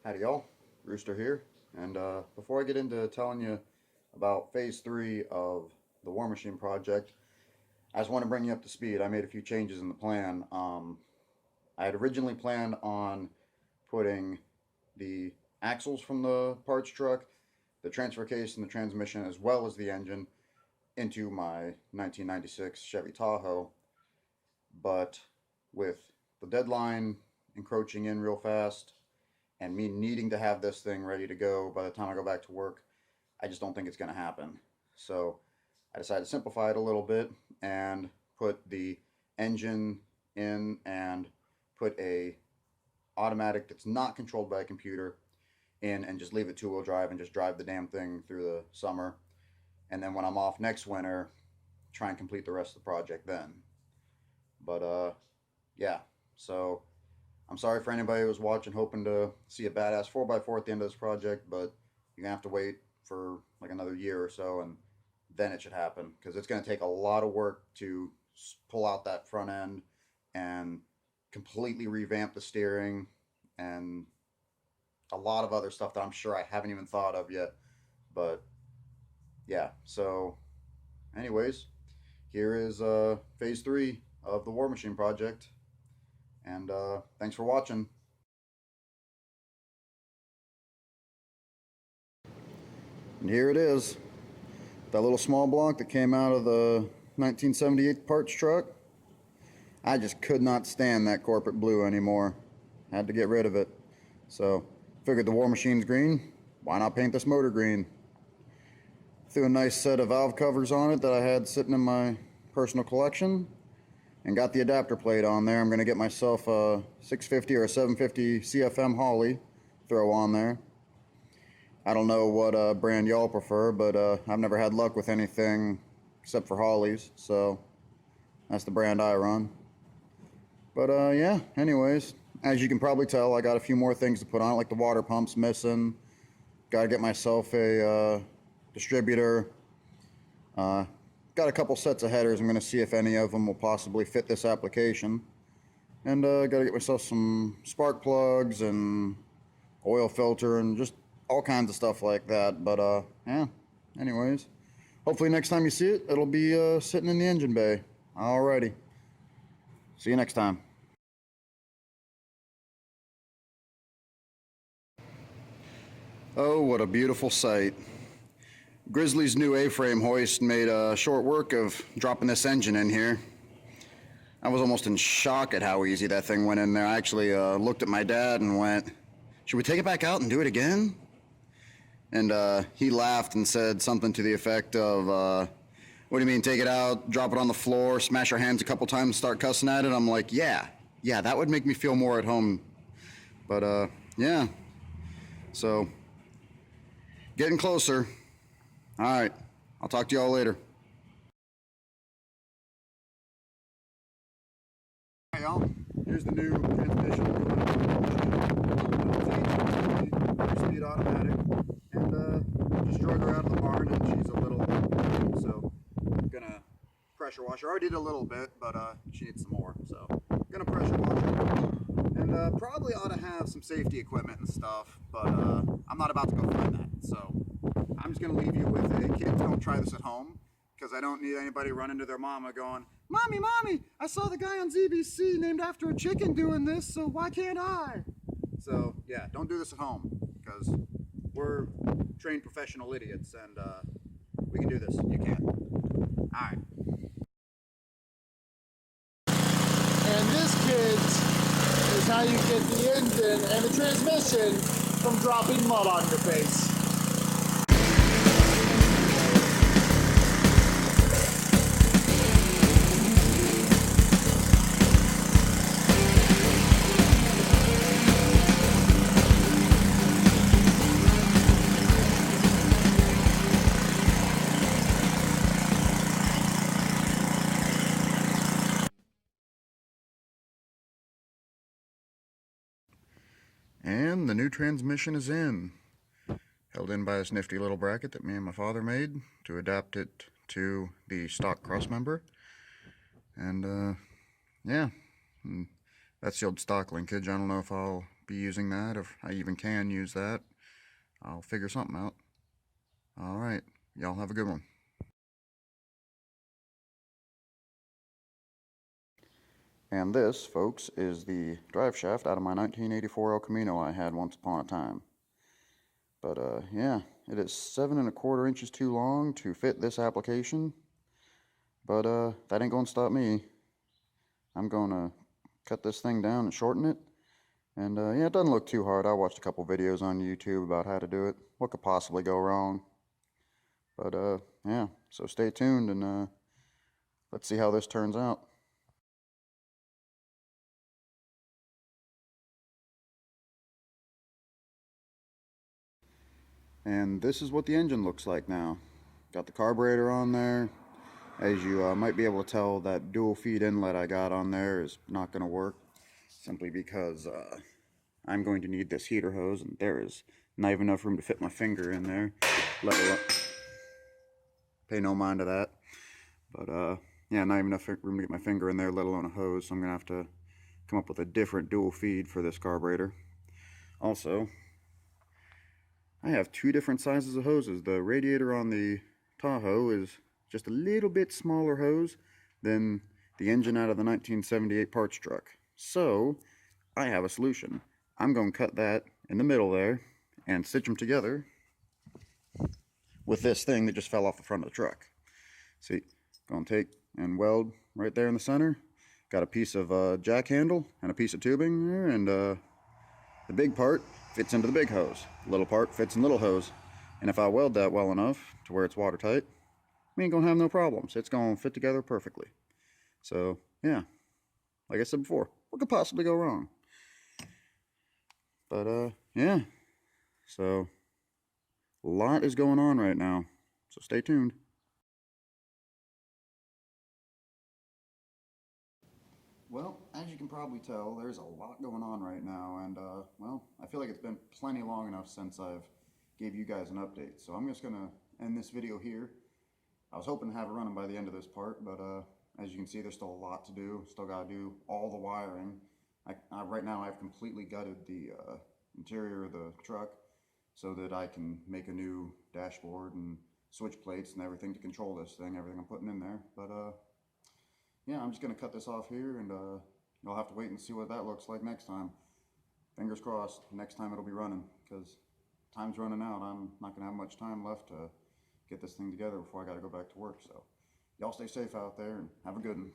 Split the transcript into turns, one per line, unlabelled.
Howdy y'all, Rooster here, and before I get into telling you about phase 3 of the War Machine project, I just want to bring you up to speed. I made a few changes in the plan. I had originally planned on putting the axles from the parts truck, the transfer case and the transmission, as well as the engine into my 1996 Chevy Tahoe, but with the deadline encroaching in real fast, and me needing to have this thing ready to go by the time I go back to work, I just don't think it's going to happen. So I decided to simplify it a little bit and put the engine in and put a automatic that's not controlled by a computer in, and just leave it two-wheel drive and just drive the damn thing through the summer. And then when I'm off next winter, try and complete the rest of the project then. But yeah, so I'm sorry for anybody who was watching hoping to see a badass 4x4 at the end of this project, but you're going to have to wait for like another year or so, and then it should happen, because it's going to take a lot of work to pull out that front end and completely revamp the steering and a lot of other stuff that I'm sure I haven't even thought of yet. But yeah, so anyways, here is phase 3 of the War Machine project, and thanks for watching. And here it is, that little small block that came out of the 1978 parts truck. I just could not stand that corporate blue anymore. Had to get rid of it. So figured the War Machine's green, why not paint this motor green? Threw a nice set of valve covers on it that I had sitting in my personal collection, and got the adapter plate on there. I'm going to get myself a 650 or a 750 CFM Holley, throw on there. I don't know what brand y'all prefer, but I've never had luck with anything except for Holleys, so that's the brand I run. But yeah, anyways, as you can probably tell, I got a few more things to put on it, like the water pump's missing. Got to get myself a distributor. Got a couple sets of headers. I'm going to see if any of them will possibly fit this application. And got to get myself some spark plugs and oil filter and just all kinds of stuff like that. But yeah, anyways, hopefully next time you see it, it'll be sitting in the engine bay. Alrighty. See you next time. Oh, what a beautiful sight. Grizzly's new A-frame hoist made short work of dropping this engine in here. I was almost in shock at how easy that thing went in there. I actually looked at my dad and went, "Should we take it back out and do it again?" And he laughed and said something to the effect of, "What do you mean, take it out, drop it on the floor, smash our hands a couple times, start cussing at it?" I'm like, yeah, that would make me feel more at home. But yeah, so getting closer. All right, I'll talk to y'all later. All right, y'all, here's the new transmission going into the speed automatic, and just drug her out of the barn, and she's a little dirty, so I'm gonna pressure wash her. I already did a little bit, but she needs some more, so I'm gonna pressure wash her. And probably ought to have some safety equipment and stuff, but I'm not about to go find that, so I'm just going to leave you with a kids don't try this at home, because I don't need anybody running to their mama going, "Mommy, Mommy, I saw the guy on ZBC named after a chicken doing this, so why can't I?" So yeah, don't do this at home, because we're trained professional idiots, and we can do this. You can. Alright.
And this, kids, is how you get the engine and the transmission from dropping mud on your face.
And the new transmission is in. Held in by this nifty little bracket that me and my father made to adapt it to the stock crossmember. And yeah, that's the old stock linkage. I don't know if I'll be using that. If I even can use that, I'll figure something out. Alright, y'all have a good one. And this, folks, is the drive shaft out of my 1984 El Camino I had once upon a time. But yeah, it is 7¼ inches too long to fit this application. But that ain't gonna stop me. I'm gonna cut this thing down and shorten it. And yeah, it doesn't look too hard. I watched a couple videos on YouTube about how to do it. What could possibly go wrong? But yeah, so stay tuned and let's see how this turns out. And this is what the engine looks like now. Got the carburetor on there. As you might be able to tell, that dual feed inlet I got on there is not going to work, simply because I'm going to need this heater hose, and there is not even enough room to fit my finger in there. Let alone, pay no mind to that. But yeah, not even enough room to get my finger in there, let alone a hose. So I'm going to have to come up with a different dual feed for this carburetor. Also, I have two different sizes of hoses. The radiator on the Tahoe is just a little bit smaller hose than the engine out of the 1978 parts truck. So I have a solution. I'm going to cut that in the middle there and stitch them together with this thing that just fell off the front of the truck. See, going to take and weld right there in the center. Got a piece of jack handle and a piece of tubing there, and the big part fits into the big hose. The little part fits in the little hose. And if I weld that well enough to where it's watertight, we ain't gonna have no problems. It's gonna fit together perfectly. So yeah, like I said before, what could possibly go wrong? But yeah, so a lot is going on right now, so stay tuned. Well, as you can probably tell, there's a lot going on right now, and well, I feel like it's been plenty long enough since I've gave you guys an update. So I'm just gonna end this video here. I was hoping to have it running by the end of this part, but as you can see, there's still a lot to do. Still got to do all the wiring. Right now, I've completely gutted the interior of the truck so that I can make a new dashboard and switch plates and everything to control this thing, everything I'm putting in there. But yeah, I'm just going to cut this off here, and you'll have to wait and see what that looks like next time. Fingers crossed, next time it'll be running, because time's running out. I'm not going to have much time left to get this thing together before I got to go back to work. So y'all stay safe out there and have a good one.